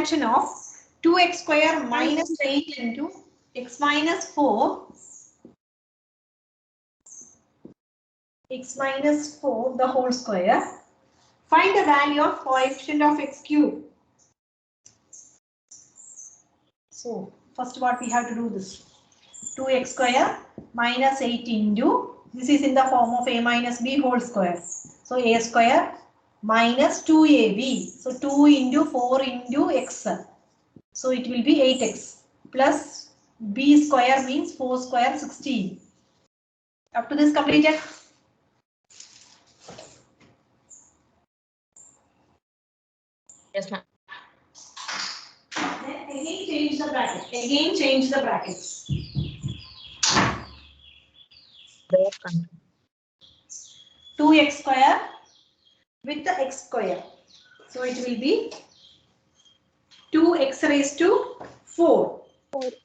expansion of 2x square minus 8 into x minus 4. X minus 4 the whole square. Find the value of coefficient of x cube. So first what we have to do this. 2x square minus 8 into, this is in the form of a minus b whole square. So a square minus 2ab. So 2 into 4 into x. So it will be 8x plus b square means 4 square 16. Up to this completed. Yes, ma'am. Then again change the bracket. Again change the brackets. 2x square with the x square. So it will be 2x raised to 4.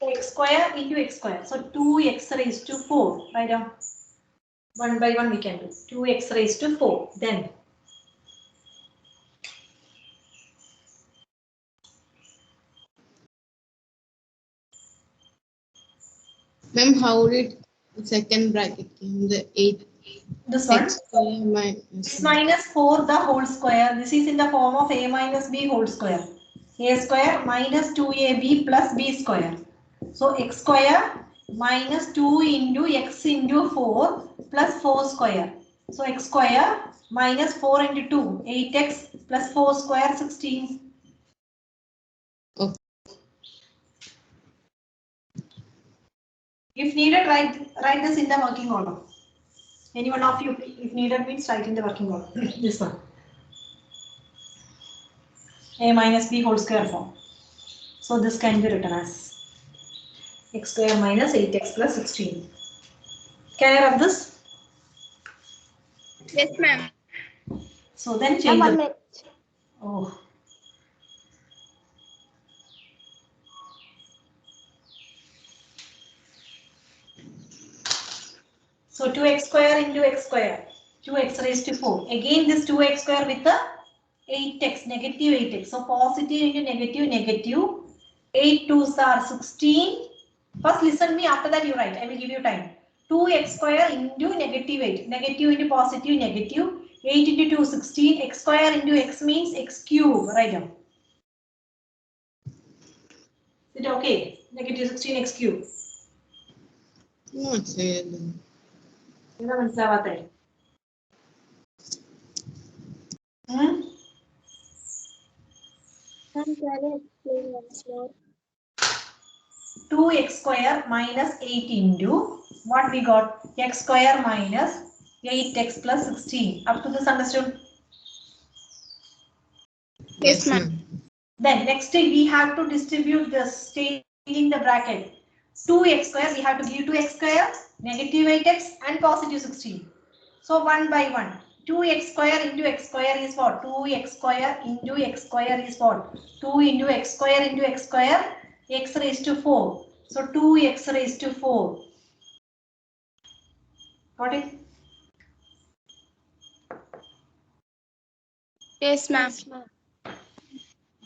X square into x square. So 2x raised to 4. Write down. One by one we can do. 2x raised to 4. Then Ma'am, how did the second bracket came? The 8 this one. x square minus X minus 4 the whole square. This is in the form of a minus b whole square. A square minus 2ab plus b square. So x square minus 2 into x into 4 plus 4 square. So x square minus 4 into 2, 8x plus 4 square 16. Okay. If needed, write this in the working order. Any one of you, if needed, means write in the working order. This one. A minus b whole square form. So this can be written as x square minus 8x plus 16. Can I rub this? Yes, ma'am. So then change the. Oh. So 2x square into x square. 2x raised to 4. Again this 2x square with the 8x, negative 8x. So positive into negative, negative. 8 2s are 16. First listen me, after that you write. I will give you time. 2x square into negative 8. Negative into positive, negative. 8 into 2, 16. X square into x means x cube. Write down. Is it okay? Negative 16 x cube. Not say that. എന്താ മനസ്സിലാവാത്തെ? 2x square minus 8 into what we got? X square minus 8x plus 16. Up to this understood? Yes, ma'am. Then next we have to distribute this, changing the bracket. 2x square, we have to give 2x square, negative 8x and positive 16. So one by one. 2x square into x square is what? 2x square into x square is what? 2 into x square into x square, x raised to 4. So 2x raised to 4. Got it? Yes, ma'am.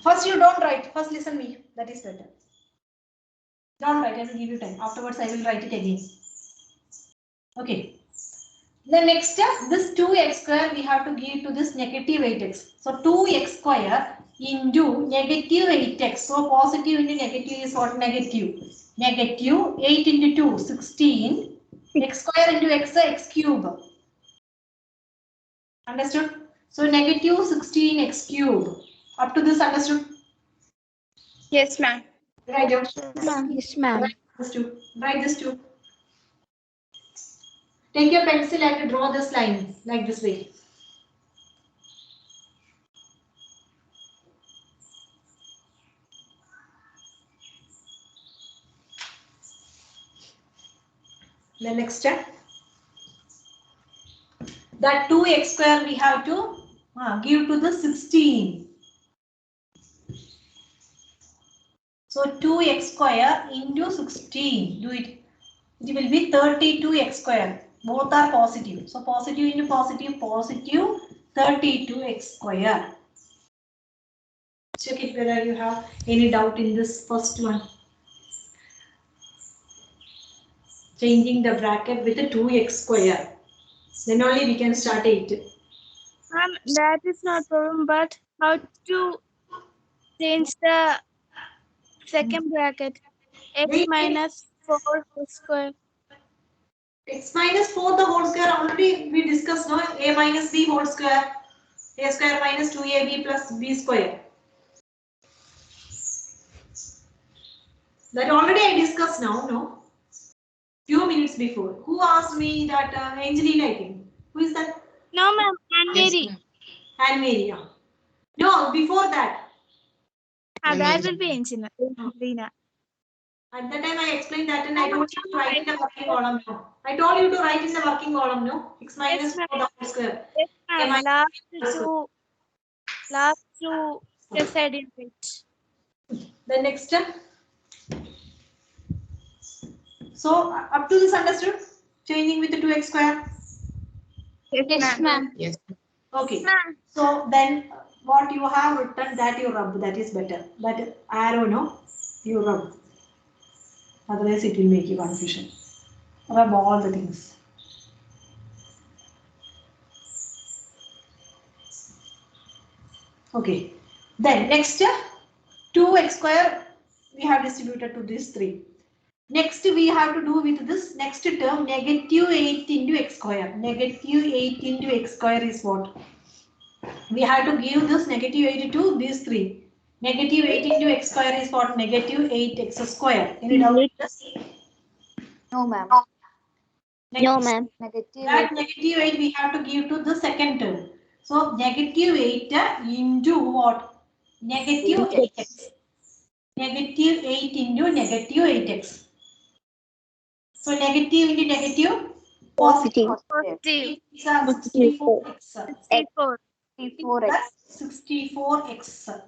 First you don't write. First listen me. That is better. Don't write. I will give you time. Afterwards I will write it again. Okay. The next step, this 2x square we have to give to this negative 8x. So 2x square into negative 8x. So positive into negative is what? Negative. Negative 8 into 2, 16. X square into x, x cube. Understood? So negative 16x cube. Up to this understood? Yes, ma'am. Write down. Yes, ma'am. Write this too. Write this too. Take your pencil and draw this line like this way. The next step. That 2x square we have to give to the 16. So 2x square into 16. Do it. It will be 32x square. Both are positive. So positive into positive, positive 32x square. Check it whether you have any doubt in this first one. Changing the bracket with a 2x square. Then only we can start it. That is not problem, but how to change the second bracket? X Wait, minus 4 whole square. X minus 4 the whole square already we discussed, no? A minus b whole square. A square minus 2ab plus b square. That already I discussed now, no? Few minutes before. Who asked me that Angelina, I think. Who is that? No, ma'am. And Yes, Mary. ma'am. And Maria. No, before that. That will be Angelina. At that time I explained that and I told you to write in the working column. No. I told you to write in the working column, no? X minus 4 the whole square. Yes, A ma'am. minus Last two steps I didn't write. The next step. So up to this understood? Changing with the 2x square. Yes, ma'am. Yes. Okay. Ma'am. So then what you have written that you rub, that is better. That arrow, no? You rub. Otherwise it will make you confusion. Rub all the things. Okay. Then next 2x square we have distributed to these 3. Next we have to do with this next term negative 8 into x square. Negative 8 into x square is what? We have to give this negative 8 to these 3. Negative 8 into x square is what? Negative 8x square. Any doubt in this? No, ma'am. No, ma'am. Negative That negative 8 we have to give to the second term. So negative 8 into what? Negative 8x. Negative 8 into negative 8x. So negative into negative? positive. Positive. It's 64x. 64. 64x. 64x.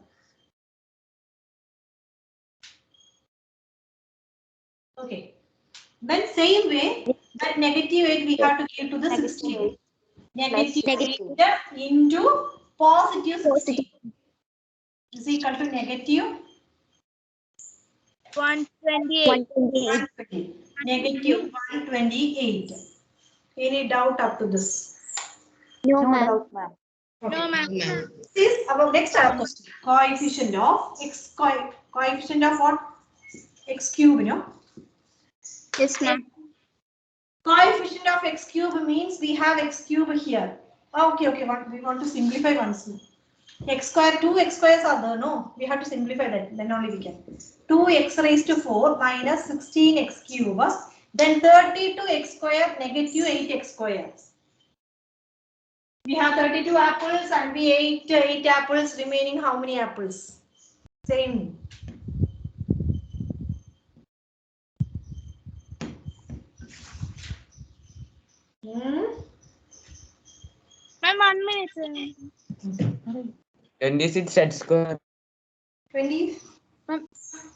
Okay. Then same way, that negative 8 we have to give to the Negative 16. 8 Negative negative. 8 into positive 16 is equal to negative 128. 120. Negative 128. Any doubt up to this? No, doubt, ma'am. Okay. No, ma'am. Ma'am. This is our next question. Coefficient of x coefficient of what? X cube, you know. Yes, ma'am. Coefficient of x cube means we have x cube here. Okay, we want to simplify once more. X square, 2 x squares are there, no? We have to simplify that, then only we can. 2x raised to 4 minus 16x cube, then 32x square negative 8x square. We have 32 apples and we ate 8 apples, remaining how many apples? Same. Ma'am, 1 minute. 26 x square. 20?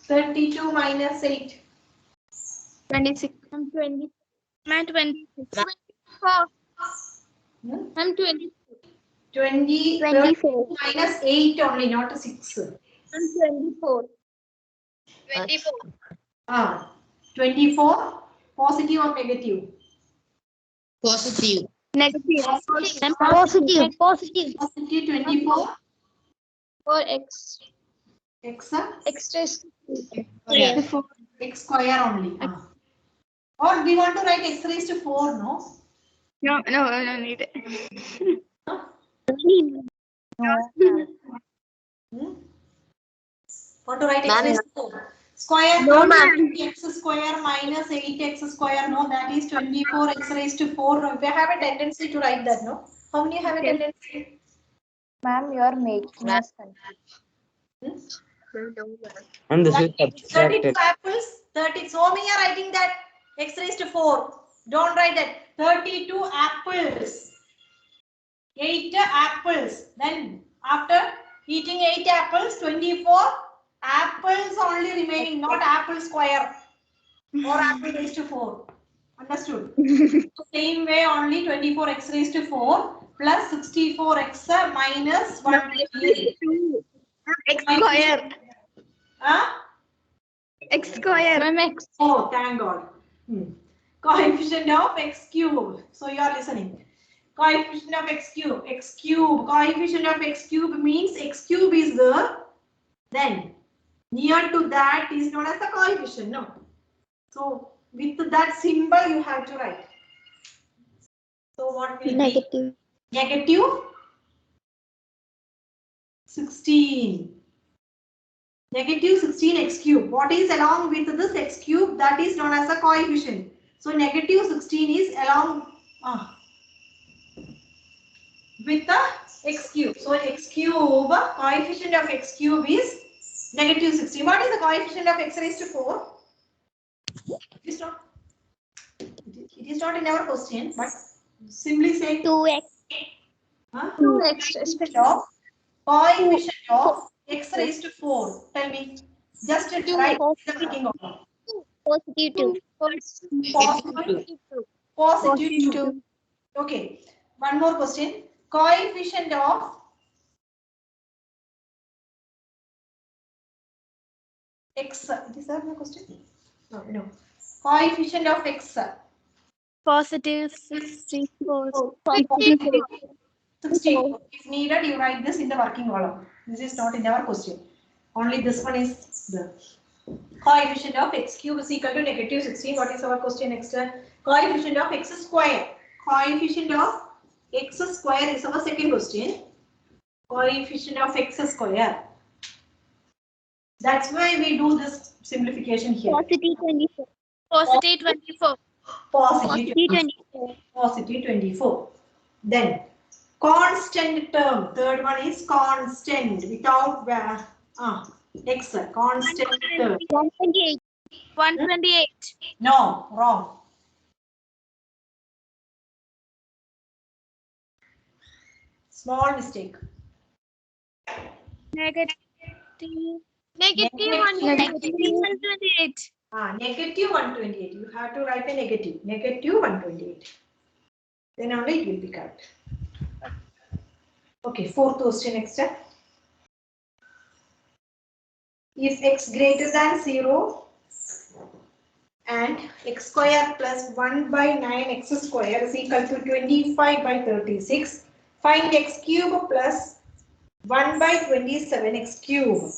32 minus 8. 26. I'm 20. Ma'am, 26. 24. I'm 20. 20, 24. minus 8 only, not 6. I'm 24. 24. 24, positive or negative? Positive. Negative. Positive. Positive. Positive 24, 4x. x, X raised to Yeah. 4. x square only. Or we want to write x raised to 4, no? No, need it. Huh? No, ma'am. Want to write x raised to 4? Square, No, not ma'am. x square minus 8x square, no, that is 24x raised to 4. We have a tendency to write that, no? How many have a Yes. tendency? Ma'am, you are making us confused. And this is 32 subtracted. apples, 30. So we are writing that x raised to 4. Don't write that. 32 apples. 8 apples. Then after eating 8 apples, 24 apples only remaining, not apple square or apple raised to 4. Understood? Same way only 24x raised to 4 plus 64x minus 128. X Square. Huh? X square. Ma'am, X. Oh, thank God. Coefficient of x cube. So you are listening. Coefficient of x cube. X cube. Coefficient of x cube means x cube is there. Then near to that is known as the coefficient. No. So with that symbol you have to write. So what will Negative. be? Negative 16. Negative 16 x cube. What is along with this x cube? That is known as a coefficient. So negative 16 is along with the x cube. So x cube, coefficient of x cube is negative 16. What is the coefficient of x raised to 4? It is not in our question, but simply say 2x. 2x of coefficient of x raised to 4. Tell me. Just write the working order. Positive 2. Positive 2. Okay. One more question. Coefficient of x. Is that my question? No. Coefficient of x. Positive 64. 64. If needed, you write this in the working column. This is not in our question. Only this one is the coefficient of x cube is equal to negative 16. What is our question next? Coefficient of x square. Coefficient of x square is our second question. Coefficient of x square. That's why we do this simplification here. Positive 24. Positive 24. Positive 24. Positive 24. Then constant term. Third one is constant without x. Constant term. 128. 128. No, wrong. Small mistake. Negative. Negative 128. Negative 128. You have to write a negative. Negative 128. Then only it will be correct. Okay, fourth question next. If x greater than 0 and x square plus 1 by 9x square is equal to 25 by 36, find x cube plus 1 by 27x cube.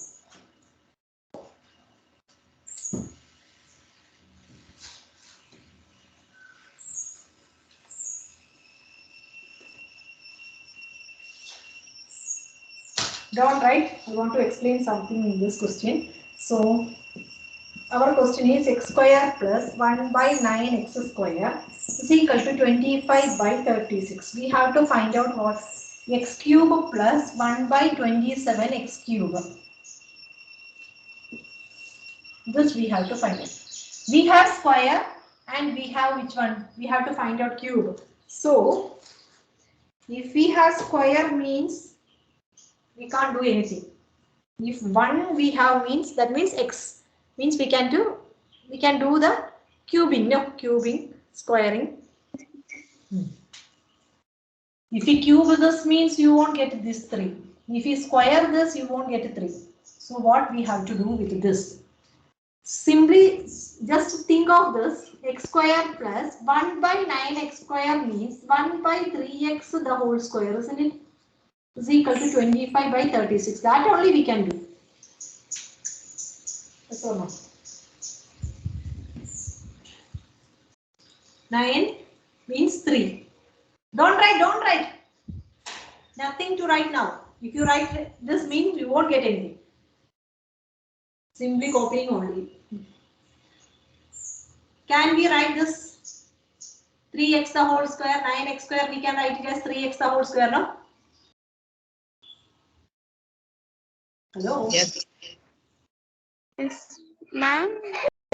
Don't write. I want to explain something in this question. So, our question is x square plus 1 by 9x square is equal to 25 by 36. We have to find out what x cube plus 1 by 27x cube. This we have to find out. We have square and we have which one? We have to find out cube. So, if we have square means we can't do anything. If 1 we have means that means x means we can do the cubing, no cubing, squaring. If we cube this means you won't get this 3. If you square this you won't get 3. So what we have to do with this? Simply just think of this x square plus 1 by 9x square means 1 by 3x the whole square, isn't it? Is equal to 25 by 36. That only we can do. Yes or no? 9 means 3. Don't write. Nothing to write now. If you write this means you won't get anything. Simply copying only. Can we write this 3x the whole square, 9x square? We can write it as 3x the whole square, no? Hello? Yes. Yes, ma'am.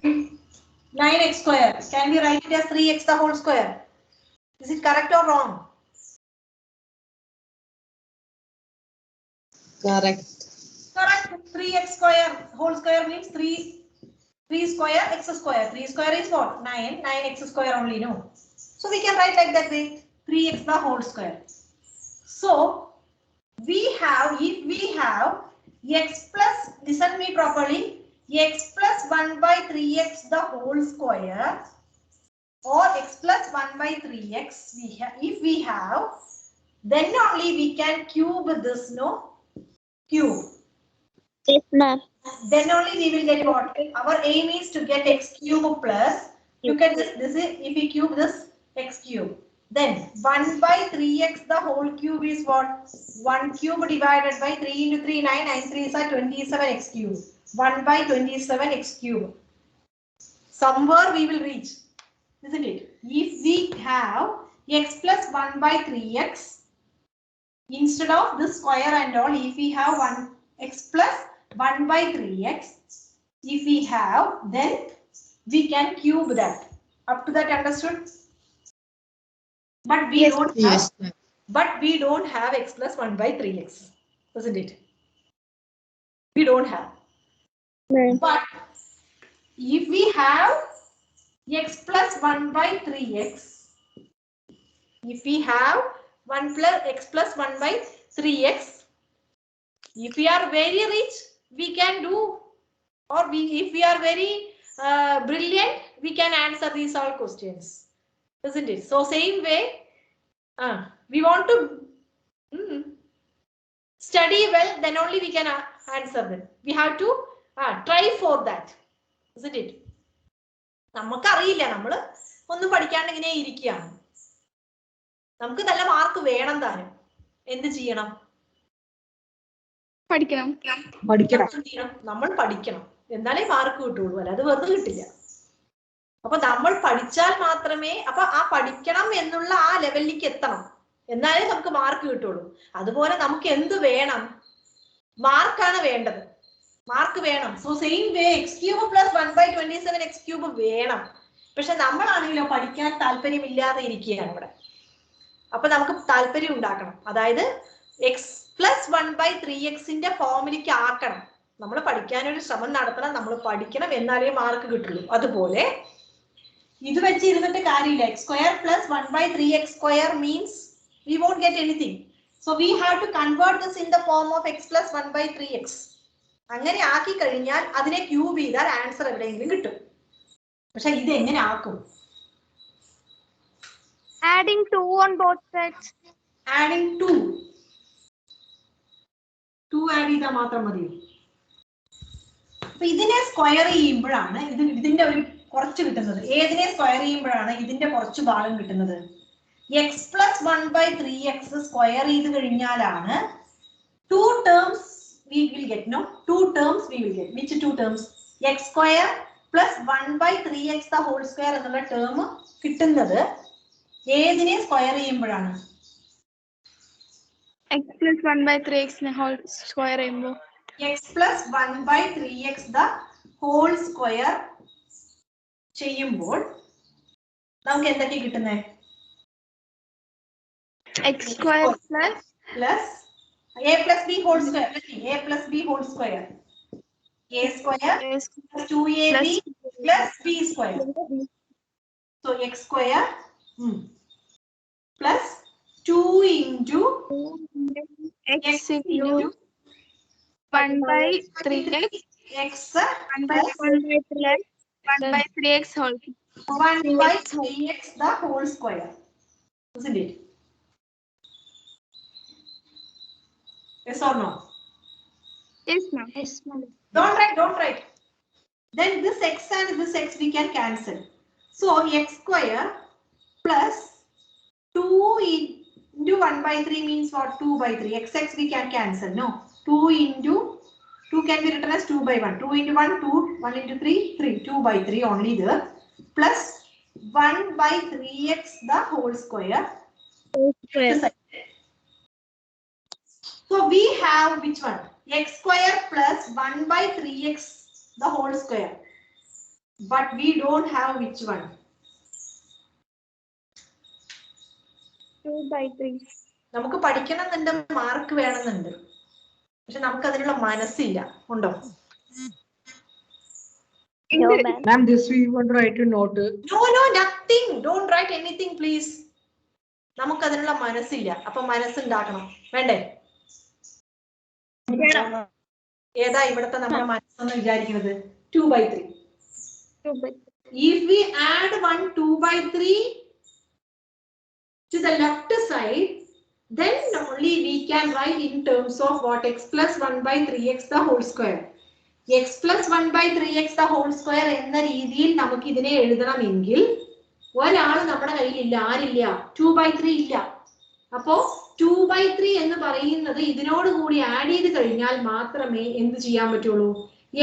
9x square. Can we write it as 3x the whole square? Is it correct or wrong? Correct. Correct. 3x square whole square means 3 square x square. 3 square is what? 9. 9x square only, no? So we can write like that way. 3x the whole square. So if we have x plus, listen me properly, x plus 1 by 3x the whole square or x plus 1 by 3x, if we have, then only we can cube this, no? Cube. Yes, ma'am. Then only we will get what? Our aim is to get x cube plus, look at this is, if we cube this, x cube. Then 1 by 3x the whole cube is what? 1 cube divided by 3 into 3, 9, 9 3 is 27 x cube. 1 by 27 x cube. Somewhere we will reach, isn't it? If we have x plus 1 by 3x, instead of this square and all, if we have 1 x plus 1 by 3x, if we have, then we can cube that. Up to that, understood? But we don't have, Yes, ma'am. but we don't have x plus 1 by 3x, isn't it? We don't have. But if we have x plus 1 by 3x, if we have 1 plus x plus 1 by 3x, if we are very rich, we can do, or if we are very brilliant, we can answer these all questions, isn't it? So same way, we want to study well, then only we can answer them. We have to try for that, isn't it? നമുക്കറിയില്ല, നമ്മൾ ഒന്നും പഠിക്കാണ്ട് ഇങ്ങനെ ഇരിക്കുകയാണ്. നമുക്ക് നല്ല mark വേണം താനും. എന്ത് ചെയ്യണം? പഠിക്കണം. നമ്മൾ പഠിക്കണം, എന്നാലേ മാർക്ക് കിട്ടുള്ളൂ, അല്ല അത് വെറുതെ കിട്ടില്ല. അപ്പൊ നമ്മൾ പഠിച്ചാൽ മാത്രമേ, അപ്പൊ ആ പഠിക്കണം എന്നുള്ള ആ ലെവലിലേക്ക് എത്തണം, എന്നാലേ നമുക്ക് മാർക്ക് കിട്ടുള്ളൂ. അതുപോലെ നമുക്ക് എന്ത് വേണം? മാർക്കാണ് വേണ്ടത്, മാർക്ക് വേണം. So same way X cube plus 1 by 27 X cube വേണം. പക്ഷെ നമ്മളാണെങ്കിലോ പഠിക്കാൻ താല്പര്യമില്ലാതെ ഇരിക്കുകയാണ് ഇവിടെ. അപ്പൊ നമുക്ക് താല്പര്യം ഉണ്ടാക്കണം, അതായത് എക്സ് പ്ലസ് 1 by 3x ഫോമിലേക്ക് ആക്കണം. നമ്മൾ പഠിക്കാനൊരു ശ്രമം നടത്തണം, നമ്മൾ പഠിക്കണം, എന്നാലേ മാർക്ക് കിട്ടുള്ളൂ. അതുപോലെ ഇത് വെച്ചിരുന്നിട്ട് കാര്യമില്ല. X square plus 1 by 3x square means we won't get anything. So we have to convert this in the form of x plus 1 by 3x. അങ്ങനെ ആക്കി കഴിഞ്ഞാൽ അതിനെ ക്യൂബ് ചെയ്താൽ ആൻസർ എവിടെയെങ്കിലും കിട്ടും. പക്ഷെ ഇത് എങ്ങനെ ആക്കും? Adding 2 on both sides. Adding 2 add ചെയ്താൽ മാത്രം മതി. അപ്പൊ ഇതിനെ സ്ക്വയർ ചെയ്യുമ്പോഴാണ് ഇതിന്റെ ഒരു കുറച്ച് കിട്ടുന്നത്. ഏതിനെ സ്ക്വയർ ചെയ്യുമ്പോഴാണ് ഇതിന്റെ കുറച്ച് ഭാഗം കിട്ടുന്നത്? X plus 1 by 3x square ചെയ്ത് കഴിഞ്ഞാലാണ് 2 terms we will get. No, 2 terms we will get. Which 2 terms? x square plus 1 by 3x the whole square എന്നുള്ള ടേം കിട്ടുന്നത് ഏതിനെ സ്ക്വയർ ചെയ്യുമ്പോഴാണ്? X plus 1 by 3x whole square ചെയ്യുമ്പോൾ x plus 1 by 3x the whole square ചെയ്യുമ്പോൾ നമുക്ക് എന്തൊക്കെ കിട്ടുന്നത്? x square plus a plus b whole square. a plus b whole square. a square plus 2ab plus b square. So x square plus 2 into x into 1 by 3x x 1 by 3x 1 by 3x whole 1 by 3x the whole square, isn't it? Yes or no? Yes, ma'am. Yes, ma'am. Don't write. Then this x and this x we can cancel. So x square plus 2 into 1 by 3 means what? 2 by 3. X we can cancel. No. 2 into 2 can be written as 2 by 1. 2 into 1, 2. 1 into 3, 3. 2 by 3 only there. Plus 1 by 3x the whole square. So we have which one? X square plus 1 by 3x the whole square. But we don't have which one? 2 by 3. നമുക്ക് പഠിക്കണമെന്നുണ്ട്, mark വേണമെന്നുണ്ട്, പക്ഷെ നമുക്ക് അതിനുള്ള മനസ്സില്ല. ഉണ്ടോ? No, ma'am. Ma'am, this we want to write a note. No, nothing. Don't write anything, please. നമുക്ക് അതിനുള്ള മനസ്സില്ല. അപ്പൊ മനസ്സുണ്ടാക്കണം, വേണ്ടേ? ഏതാ ഇവിടുത്തെ നമ്മുടെ മനസ്സെന്ന് വിചാരിക്കുന്നത്? 2/3. If we add 2/3 to the left side, then only we can write in terms of what? X plus 1/3x the whole square. X plus 1/3x the whole square എന്ന രീതിയിൽ നമുക്ക് ഇതിനെ എഴുതണമെങ്കിൽ ഒരാൾ നമ്മുടെ കയ്യിലില്ല. ആരില്ല? 2/3 ഇല്ല. അപ്പോ 2/3 എന്ന് പറയുന്നത് ഇതിനോട് കൂടി ആഡ് ചെയ്ത് കഴിഞ്ഞാൽ മാത്രമേ എന്ത് ചെയ്യാൻ പറ്റുള്ളൂ?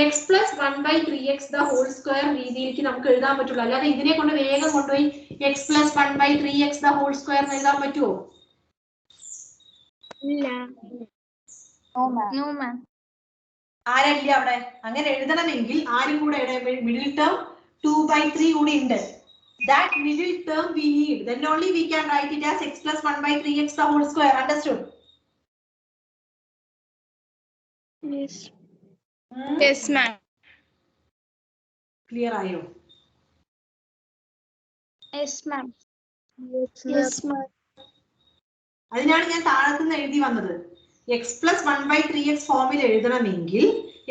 x plus 1/3x the whole square രീതിയിലേക്ക് നമുക്ക് എഴുതാൻ പറ്റുള്ളൂ. അല്ലാതെ ഇതിനെ കൊണ്ട് വേഗം കൊണ്ടുപോയി x plus 1/3x the whole square എന്ന് എഴുതാൻ പറ്റുമോ? ഇല്ല. No ma'am. ആരല്ല അവിടെ? അങ്ങനെ എഴുതണമെങ്കിൽ ആരും കൂടെ മിഡിൽ ടേം 2/3 കൂടി ഉണ്ട്. That middle term we need. Then only we can write it as x plus 1/3x the whole square. Understood? Yes. Yes, ma'am. Clear ayo? Yes ma'am. Yes, ma'am. അതിനാണ് ഞാൻ താഴത്തുനിന്ന് എഴുതി വന്നത്. x plus 1/3x ഫോമിൽ എഴുതണമെങ്കിൽ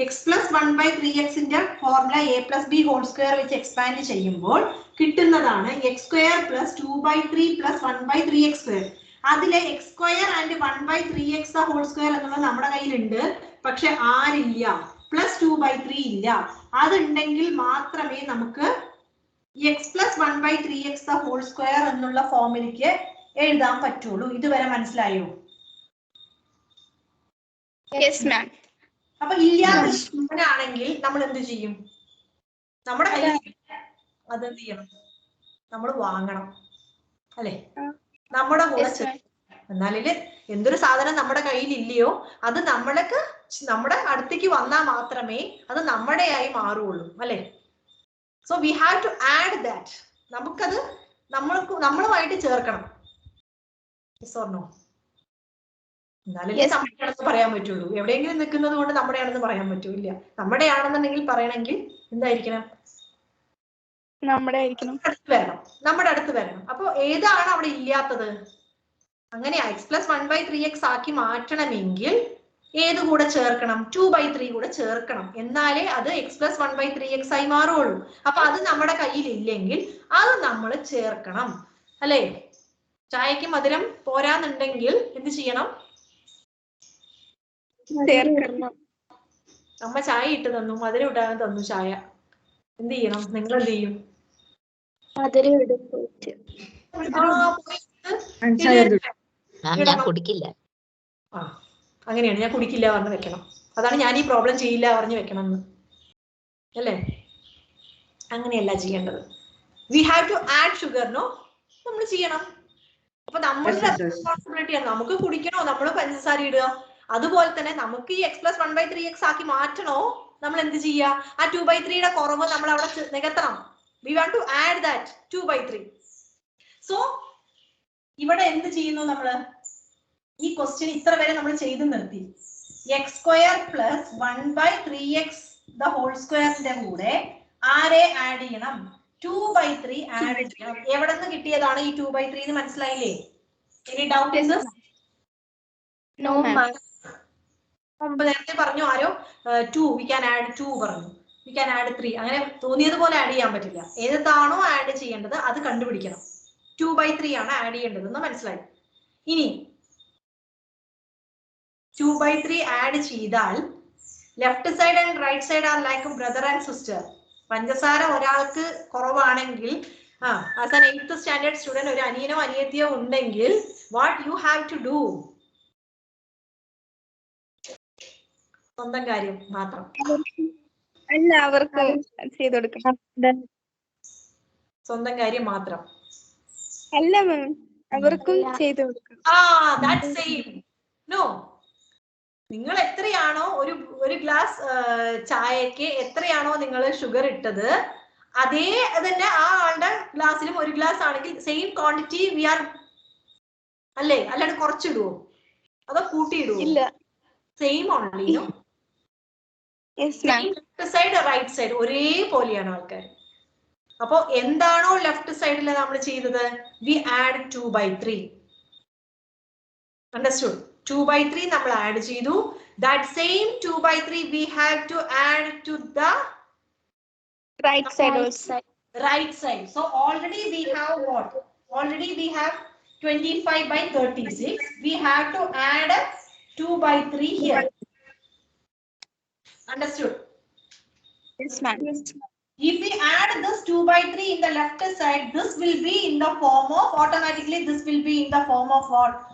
x plus 1/3x ന്റെ formula a plus b whole square വെച്ച് expand ചെയ്യുമ്പോൾ കിട്ടുന്നതാണ് x square plus 2/3 plus 1/3x square. അതിലെ x square and 1/3x the whole square എന്നുള്ളത് നമ്മുടെ കയ്യിലുണ്ട്. പക്ഷെ ആരില്ല? plus 2/3 ഇല്ല. അതുണ്ടെങ്കിൽ മാത്രമേ നമുക്ക് x plus 1/3x the whole square എന്നുള്ള ഫോമിലേക്ക് എഴുതാൻ പറ്റുള്ളൂ. ഇതുവരെ മനസ്സിലായോ? Yes, ma'am. അപ്പൊ ഇല്ലാതാണെങ്കിൽ നമ്മൾ എന്ത് ചെയ്യും? നമ്മുടെ കയ്യിൽ അതെന്ത് ചെയ്യണം? നമ്മൾ വാങ്ങണം, അല്ലെ? നമ്മുടെ കൂടെ എന്നാലില് എന്തൊരു സാധനം നമ്മുടെ കയ്യിൽ ഇല്ലയോ അത് നമ്മുടെ അടുത്തേക്ക് വന്നാൽ മാത്രമേ അത് നമ്മുടെയായി മാറുള്ളൂ, അല്ലെ? So we have to add that. നമുക്കത് നമ്മളുമായിട്ട് ചേർക്കണം. എന്നാലല്ലേ നമ്മുടെയാണെന്ന് പറയാൻ പറ്റുള്ളൂ. എവിടെയെങ്കിലും നിൽക്കുന്നത് കൊണ്ട് നമ്മുടെയാണെന്ന് പറയാൻ പറ്റൂല്ല. നമ്മുടെയാണെന്നുണ്ടെങ്കിൽ പറയണമെങ്കിൽ എന്തായിരിക്കണം? നമ്മുടെ അടുത്ത് വരണം. അപ്പൊ ഏതാണ് അവിടെ ഇല്ലാത്തത്? അങ്ങനെയാ x plus 1/3x ആക്കി മാറ്റണമെങ്കിൽ ഏത് കൂടെ ചേർക്കണം? 2/3 കൂടെ ചേർക്കണം. എന്നാലേ അത് x plus 1/3x ആയി മാറുള്ളൂ. അപ്പൊ അത് നമ്മുടെ കയ്യിൽ ഇല്ലെങ്കിൽ അത് നമ്മൾ ചേർക്കണം, അല്ലെ? ചായക്ക് മധുരം പോരാന്നുണ്ടെങ്കിൽ എന്ത് ചെയ്യണം? അമ്മ ചായ ഇട്ട് തന്നു, മധുരം ഇടാൻ തന്നു ചായ. എന്ത് ചെയ്യണം? നിങ്ങൾ എന്ത് ചെയ്യും? ഞാൻ കുടിക്കില്ല. അങ്ങനെയാണ്, ഞാൻ കുടിക്കില്ല പറഞ്ഞ് വെക്കണം. അതാണ് ഞാൻ ഈ പ്രോബ്ലം ചെയ്യില്ല പറഞ്ഞ് വെക്കണം എന്ന്, അല്ലേ? അങ്ങനെയല്ല ചെയ്യേണ്ടത്. We have to add sugar, no? നമ്മൾ ചെയ്യണം. അപ്പൊ നമ്മളുടെ റെസ്പോൺസിബിലിറ്റിയാണ്. നമുക്ക് കുടിക്കണോ നമ്മൾ പഞ്ചസാര ഇടുക? അതുപോലെ തന്നെ നമുക്ക് ഈ x plus 1/3x ആക്കി മാറ്റണോ? നമ്മൾ എന്ത് ചെയ്യുക? ആ 2/3യുടെ കുറവ് നമ്മൾ അവിടെ നികത്തണം. We want to add that 2/3. So ഇവിടെ എന്ത് ചെയ്യുന്നു? നമ്മള് ഈ ക്വസ്റ്റ്യൻ ഇത്ര വരെ നമ്മൾ ചെയ്തു നിർത്തി. x square plus 1/3x the whole squareന്റെ കൂടെ ആരെ ആഡ് ചെയ്യണം? 2/3 ആഡ് ചെയ്യണം. എവിടെ നിന്ന് കിട്ടിയതാണ് ഈ 2/3 എന്ന് മനസ്സിലായില്ലേ? Any doubt in this? No, ma'am. നേരത്തെ പറഞ്ഞു ആരോ 2 we can add 2 പറഞ്ഞു, we can add 3. അങ്ങനെ തോന്നിയതുപോലെ ആഡ് ചെയ്യാൻ പറ്റില്ല. ഏതാണോ ആഡ് ചെയ്യേണ്ടത് അത് കണ്ടുപിടിക്കണം. 2/3 ആണ് ആഡ് ചെയ്യേണ്ടതെന്ന് മനസ്സിലായി. ഇനി 2/3 ആഡ് ചെയ്താൽ left side and right side are like brother and sister. പഞ്ചസാര ഒരാൾക്ക് കുറവാണെങ്കിൽ as an 8th standard student ഒരു അനിയനോ അനിയത്തിയോ ഉണ്ടെങ്കിൽ what you have to do? സ്വന്തം കാര്യം മാത്രം അല്ല, അവർക്ക് ചെയ്തു കൊടുക്കണം. സ്വന്തം കാര്യം മാത്രം അല്ല മാം, അവർക്കും ചെയ്തു കൊടുക്കണം. That same. നോ, നിങ്ങൾ എത്രയാണോ ഒരു ഗ്ലാസ് ചായക്ക് എത്രയാണോ നിങ്ങൾ ഷുഗർ ഇട്ടത് അതേ തന്നെ ആ ആളുടെ ഗ്ലാസ്സിലും ഒരു ഗ്ലാസ് ആണെങ്കിൽ സെയിം ക്വാണ്ടിറ്റി വി ആർ, അല്ലേ? അല്ലാണ്ട് കുറച്ചിടുവോ അതോ കൂട്ടിയിടുവോ? ഇല്ല, same only. No, left side right side ഒരേപോലെയാണ് ആൾക്കാർ. അപ്പോ എന്താണോ ലെഫ്റ്റ് സൈഡിൽ നമ്മൾ ചെയ്തത്? We add 2/3. അണ്ടർസ്റ്റുഡ്? 2/3 നമ്മൾ ആഡ് ചെയ്തു. That same 2 by 3 we have to add to the Right side also. right side. So already we have what? Already we have 25 by 36. We have to add 2 by 3 here. Understood? Yes, ma'am. If we add this 2 by 3 in the left side, this will be in the form of, automatically this will be in the form of what?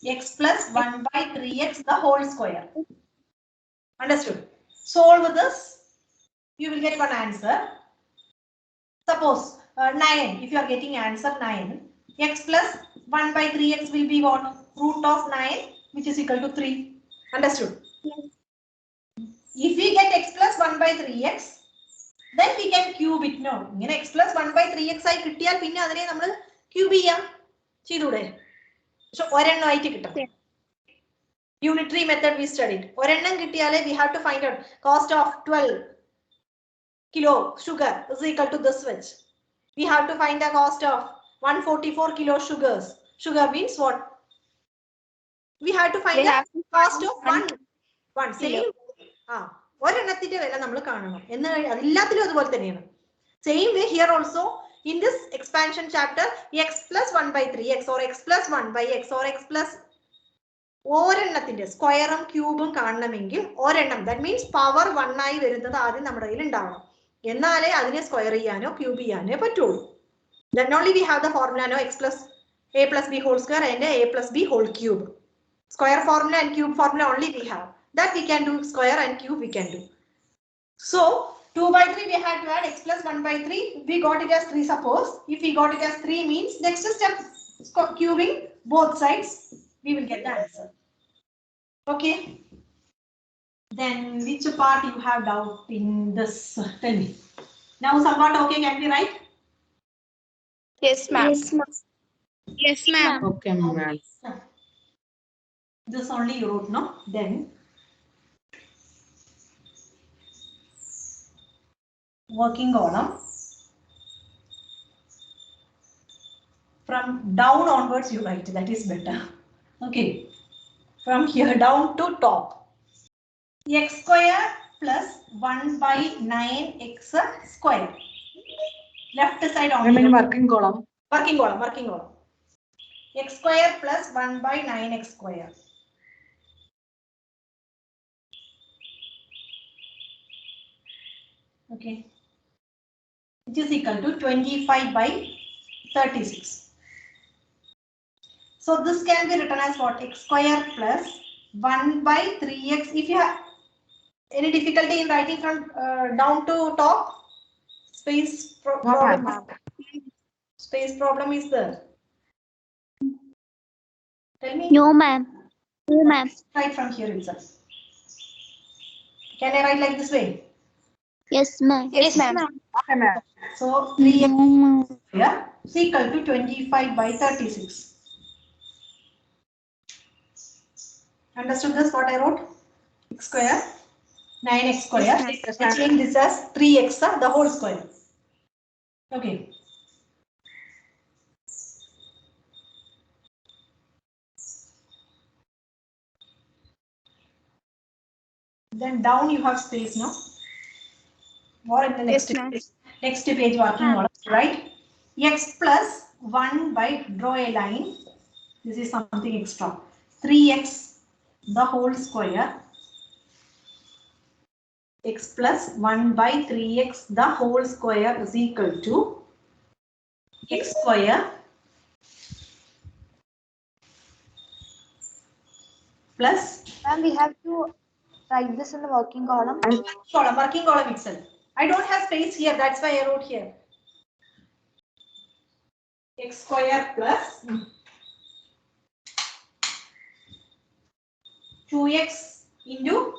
X plus 1 by 3x the whole square. Understood? Solve this, you will get one answer. Suppose 9, if you are getting answer 9, x plus 1 by 3x will be what? Root of 9, which is equal to 3. Understood? If we get x plus 1 by 3x, then we can cube it. No, x plus 1 by 3x ആയി കിട്ടിയാൽ പിന്നെ അതിനെ നമ്മൾ cube ചെയ്യാം. ചെയ്തൂടെ? So ഒരെണ്ണമായിട്ട് കിട്ടും. Unitary method we studied. ഒരെണ്ണം കിട്ടിയാലേ we have to find out cost of 12 kilo sugar is equal to this much. We have to find the cost of 144 kilo sugars. Sugar means what? We have to find the cost of one same. ഒരെണ്ണത്തിന്റെ വില നമ്മൾ കാണണം. എന്ന് എല്ലാത്തിലും അതുപോലെ തന്നെയാണ്. Same way here also in this expansion chapter, x plus 1 by 3x or x plus 1 by x or x plus ഒരെണ്ണത്തിന്റെ സ്ക്വയറും ക്യൂബും കാണണമെങ്കിൽ ഒരെണ്ണം, that means power 1 ആയി വരുന്നത് ആദ്യം നമ്മുടെ കയ്യിൽ ഉണ്ടാവണം. എന്നാലേ അതിനെ സ്ക്വയർ ചെയ്യാനോ ക്യൂബ് ചെയ്യാനോ പറ്റുള്ളൂ. Then only we have the formula, no, x plus a plus b whole square and a plus b whole cube. Square formula and cube formula only we have. That we can do square and cube we can do. So 2 by 3 we have to add x plus 1 by 3. We got it as 3 suppose. If we got it as 3 means next step cubing both sides. We will get the answer. Okay. Then which part you have doubt in this? Tell me. Now somewhat okay can be right? Yes, ma'am. Yes, ma'am. Okay, ma'am. This only you wrote, no? Then working column. From down onwards you write, that is better. Okay. From here down to top. X square plus 1 by 9x square. Left side I mean only. working column. Working column, working column. X square plus 1 by 9x square. Okay. It is equal to 25 by 36. So this can be written as what? X square plus 1 by 3x. If you have any difficulty in writing from down to top, space problem. Space problem is there. Tell me. No, ma'am. No, ma'am. Write from here itself. Can I write like this way? Yes, ma'am. Yes, ma'am. Okay, ma'am. So 3x square is equal to 25 by 36. Understood this what I wrote? X square, 9x square. I change this as 3x the whole square. Okay. Then down you have space, no? Or in the next Yes, ma'am. next page working order, right? X plus 1 by, draw a line. This is something extra. 3x the whole square. X plus 1 by 3x the whole square is equal to x square plus Ma'am, we have to write this in the working column. working column itself. I don't have space here, that's why I wrote here. X square plus 2x into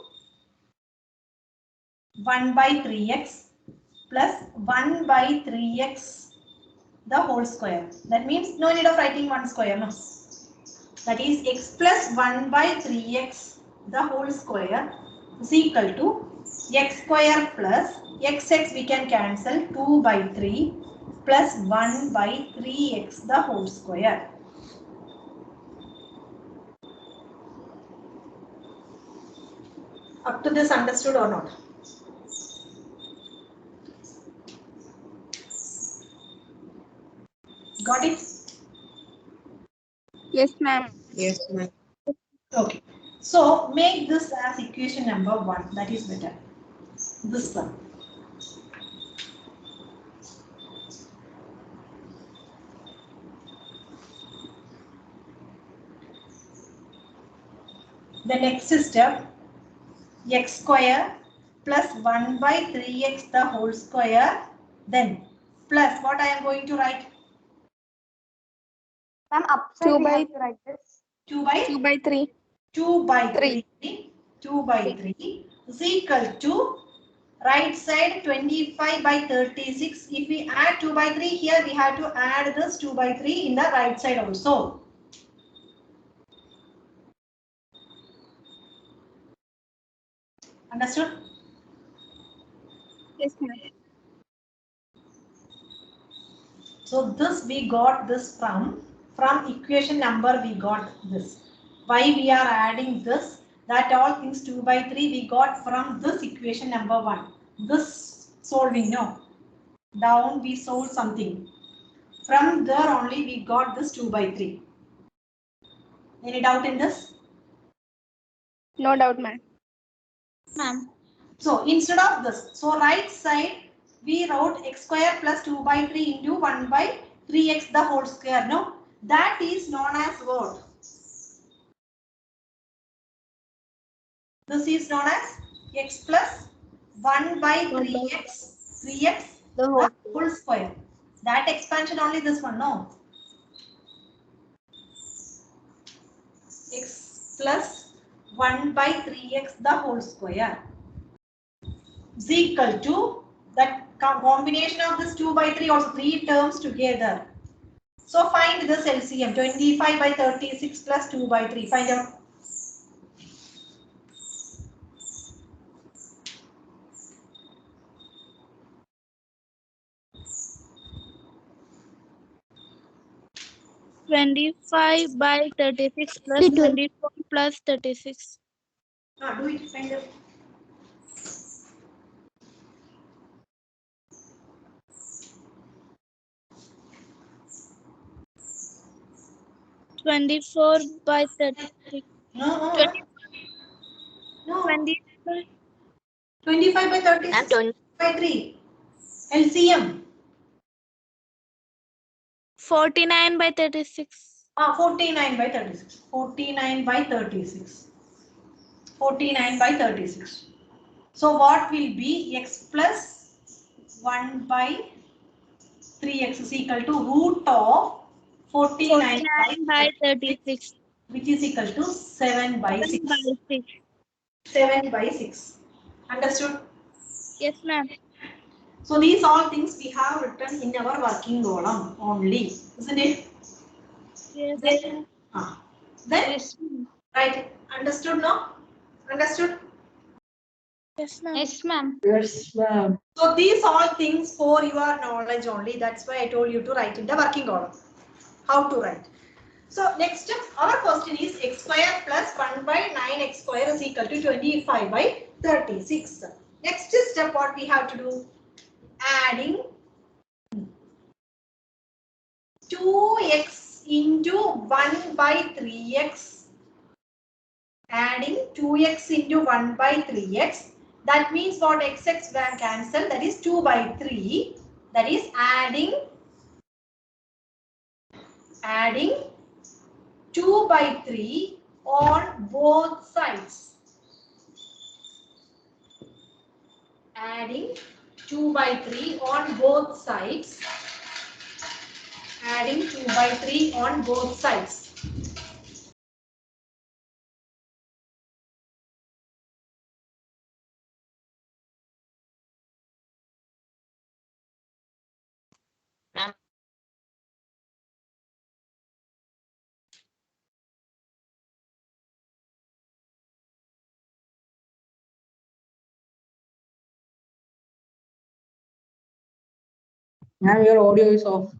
1 by 3x plus 1 by 3x the whole square. That means no need of writing 1 square, no. That is x plus 1 by 3x the whole square is equal to x square plus xx we can cancel 2 by 3 plus 1 by 3x the whole square. Up to this understood or not? Got it? Yes, ma'am. Yes, ma'am. Okay. So make this as equation number 1. That is better. This one. The next step, x square plus 1 by 3x the whole square, then plus what I am going to write? Ma'am, upside 2 we by have to write this. 2 by 2 by 3. 2 by 3. 3. 2 by 3 is equal to right side 25 by 36. If we add 2 by 3 here, we have to add this 2 by 3 in the right side also. Understood? Yes, ma'am. So this we got this from equation number we got this. Why we are adding this? That all things 2 by 3 we got from this equation number 1. This solving, no. Down we solved something. From there only we got this 2 by 3. Any doubt in this? No doubt, ma'am. Ma'am. So instead of this, so right side we wrote x square plus 2 by 3 into 1 by 3x the whole square. No, that is known as what? This is known as x plus 1 by 3x the whole square. That expansion only this one, no? X plus 1 by 3x the whole square is equal to that combination of this 2 by 3 also 3 terms together. So find this LCM 25 by 36 plus 2 by 3. Find out. $25 by 36 plus 24 plus 36. Do it. Find out. $24 by 36. No. 24 25 by Ma'am, 36 by 3. LCM. 49 by 36. 49 by 36. 49 by 36. 49 by 36. So what will be x plus 1 by 3x is equal to root of 49 by 36. which is equal to 7 by 6. 7 by 6. 7 by 6. Understood? Yes, ma'am. So these all things we have written in our working column only, isn't it? Yes. Then, right? Understood now? Understood? Yes, ma'am. Yes, ma'am. Yes, ma'am. So these all things for your knowledge only. That's why I told you to write in the working column. How to write? So next our question is x square plus 1 by 9x square is equal to 25 by 36. Next step what we have to do? Adding 2x into 1 by 3x. Adding 2x into 1 by 3x. That means what x will cancel, that is 2 by 3. That is adding 2 by 3 on both sides. Adding 2 by 3 on both sides. Adding 2 by 3 on both sides. Ma'am. Ma'am, your audio is off.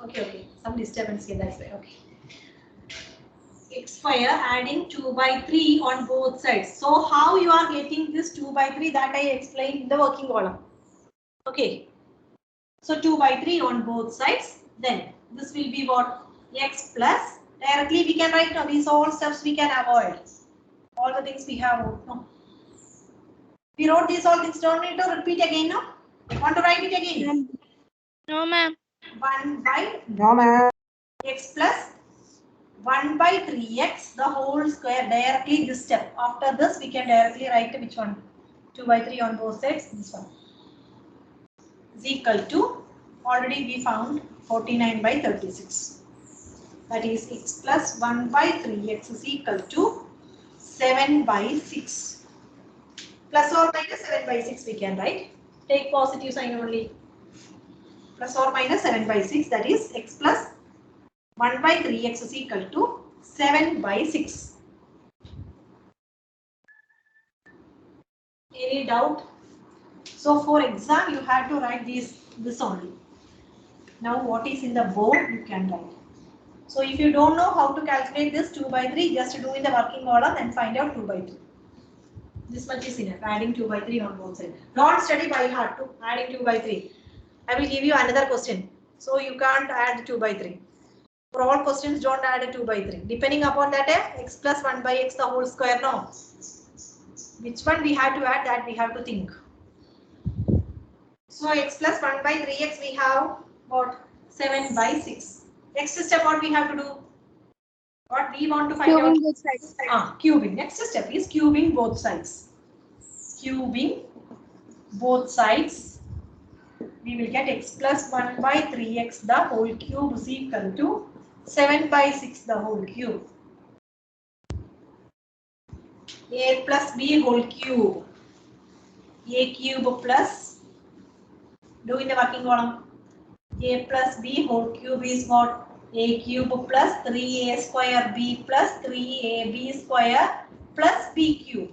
Okay. Some disturbance here, that's why. Okay. x square adding 2 by 3 on both sides. So how you are getting this 2 by 3, that I explained in the working column. Okay. So 2 by 3 on both sides. Then this will be what? X plus. Directly we can write now. These all steps we can avoid. All the things we have. No. We wrote these all things. Don't need to repeat again. No. Want to write it again? No, ma'am. 1 by No, ma'am. x plus 1 by 3x the whole square, directly this step. After this we can directly write which one? 2 by 3 on both sides, this one is equal to, already we found 49 by 36. That is x plus 1 by 3x is equal to 7 by 6. Plus or minus 7 by 6 we can write. Take positive sign only. Plus or minus 7 by 6, that is x plus 1 by 3x is equal to 7 by 6. Any doubt? So for exam you have to write this only. Now what is in the board you can write. So if you don't know how to calculate this 2 by 3, just do in the working column and find out 2 by 3. This much is enough, adding 2 by 3 on both sides. Don't study by heart to adding 2 by 3. I will give you another question. So you can't add 2 by 3. For all questions, don't add a 2 by 3. Depending upon that, x plus 1 by x the whole square, no. Which one we have to add, that we have to think. So x plus 1 by 3x we have what? 7 by 6. Next step what we have to do? What we want to find out? Both sides. Cubing. Next step is cubing both sides. Cubing both sides. We will get x plus 1 by 3x the whole cube is equal to 7 by 6 the whole cube. A plus b whole cube. A cube plus, do in the working column. A plus b whole cube is what? A cube plus 3a square b plus 3ab square plus b cube.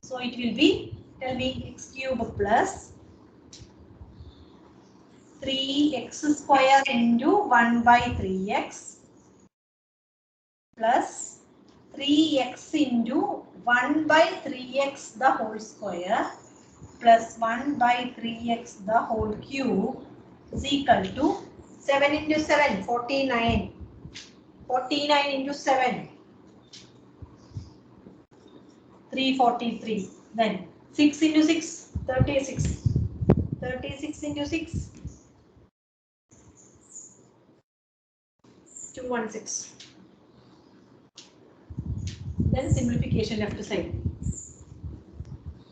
So it will be, tell me, x cube plus 3x square into 1 by 3x plus 3x into 1 by 3x the whole square plus 1 by 3x the whole cube is equal to 7 into 7, 49. 49 into 7, 343. Then 6 into 6, 36. 36 into 6, 216. Then simplification left side.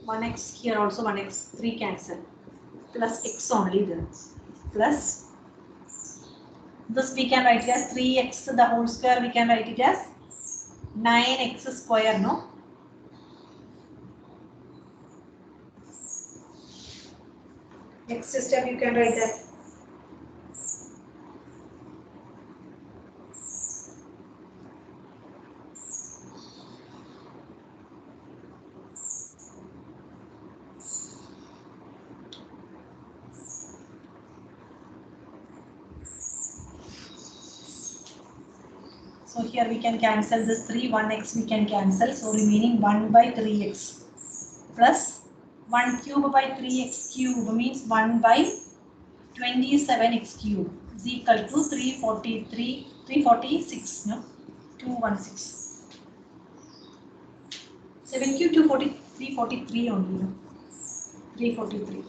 1x here also 1x, 3 cancel. Plus x only there. Plus this we can write it as 3x the whole square, we can write it as 9x square, no? Next step you can write that. So here we can cancel this 3, 1x we can cancel. So remaining 1 by 3x plus 1 cube by 3x cube means 1 by 27x cube is equal to 346, no? 216. 7 cube 240, 343 only, no? 343.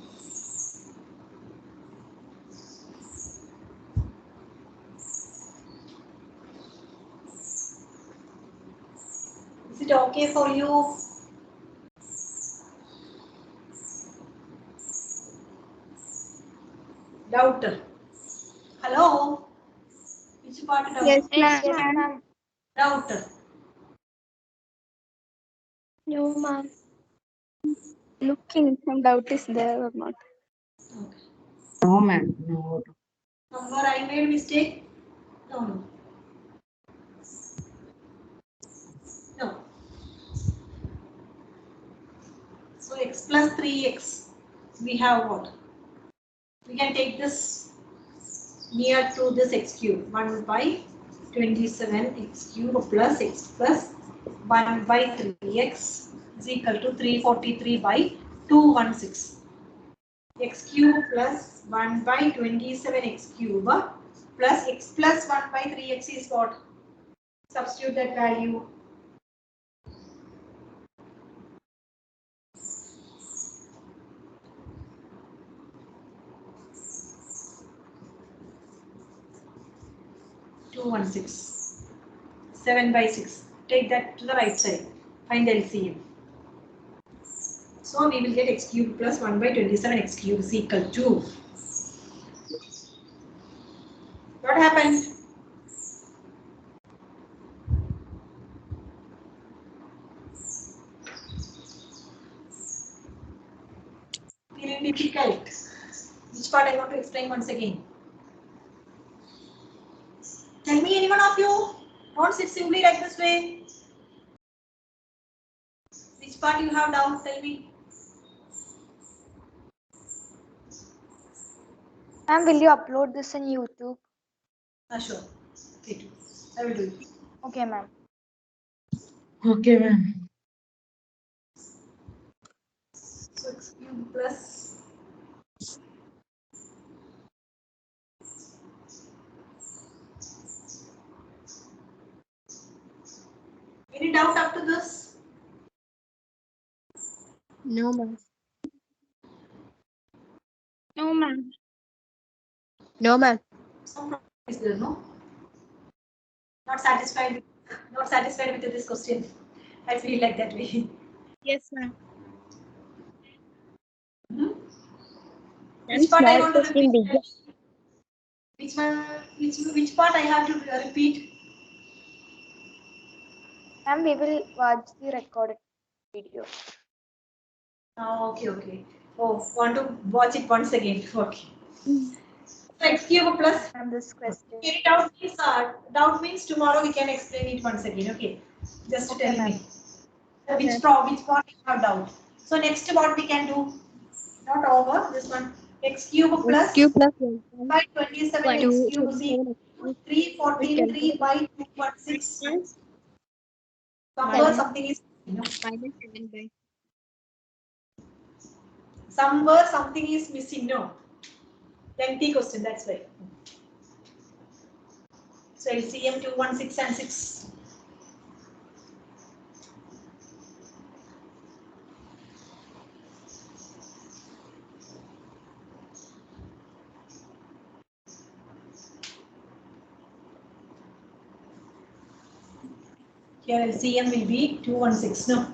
Is it okay for you? Doubt? Hello? Which part doubt? Yes, Yes, ma'am. ma'am. Doubt? No, ma'am. Looking, some doubt is there or not. Okay. No, ma'am. No. Somewhere I made mistake? No, no. No. So x plus 3x, we have what? We can take this near to this x cube, 1 by 27 x cube plus x plus 1 by 3x is equal to 343 by 216. X cube plus 1 by 27 x cube plus x plus 1 by 3x is what? Substitute that value. Two one six. 7 by 6. Take that to the right side. Find the LCM. So we will get x cube plus 1 by 27 x cube is equal to. What happened? Feeling difficult. Which part I want to explain once again? Tell me, any one of you? Don't sit simply like this way. Which part you have doubt? Tell me. Ma'am, will you upload this in YouTube? Sure. Okay, I will do it. Okay, ma'am. Okay, ma'am. So x cube plus any doubt up to this? No, ma'am. No, ma'am. No, ma'am. Some problem is there, no? Not satisfied with this question. I feel like that way. Yes, ma'am. Which part I want to repeat? Which one? Which part I have to repeat? Ma'am, we will watch the recorded video. Oh, okay. Oh, want to watch it once again? Okay. So x cube plus. Ma'am, this question. Okay, doubt means tomorrow we can explain it once again. Okay. Just Okay, tell ma'am. me. Which part you have doubt? So next what we can do? Not over this one. X cube plus Q plus by 27 x cube is equal to 343 by 216. Somewhere something is somewhere something is missing. No. Lengthy question, that's why. So LCM 216 and 6. Here LCM will be 216. No.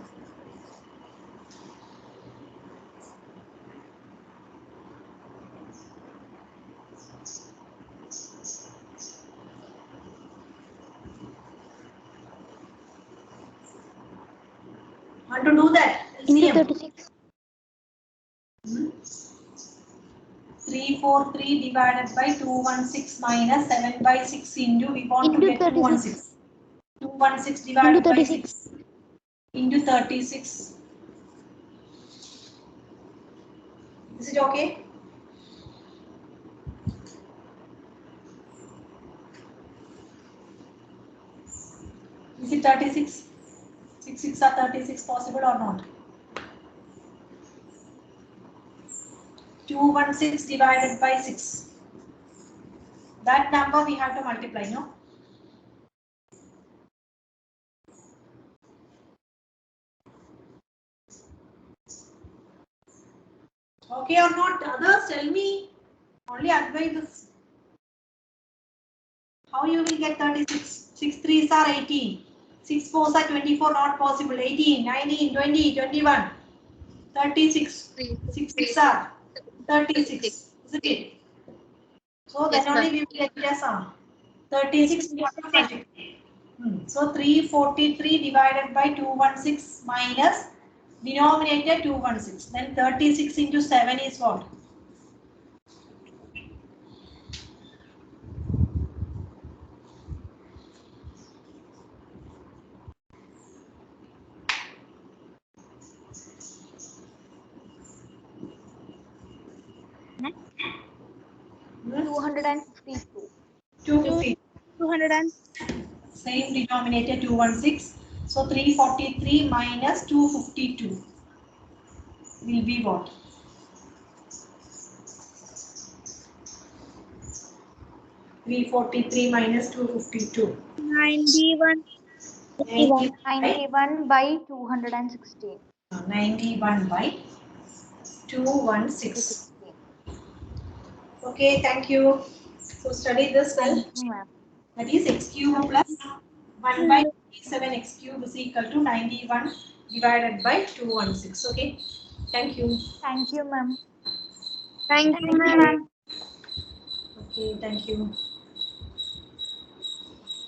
Want to do that? LCM. 36. 343 divided by 216 minus 7 by 6 into we want to Into get 36. 216 divided Into by 36. 6 into 36. Is it okay? Is it 36? 6 are 36 possible or not? 216 divided by 6. That number we have to multiply, no? Okay or not? Others tell me. Only advise this. How you will get 36? 6 3s are 18. 6 4s are 24, not possible. 18, 19, 20, 21, 36. 6 6 are 36. Isn't it? So then only we will get yes on 36 we have to multiply. So 343 divided by 216 minus denominator 216. Then 36 into 7 is what? Hmm? 252. 250. 200 and denominator 216. So 343 minus 252 will be what? Three 43 minus 252. 91. 91 by 216. 91 by 216. Okay, thank you. So study this well. Thank you, ma'am. That is x cube plus 1 by 37 x cube is equal to 91 divided by 216. Okay, thank you. Thank you, ma'am. Thank you, ma'am. Okay, thank you.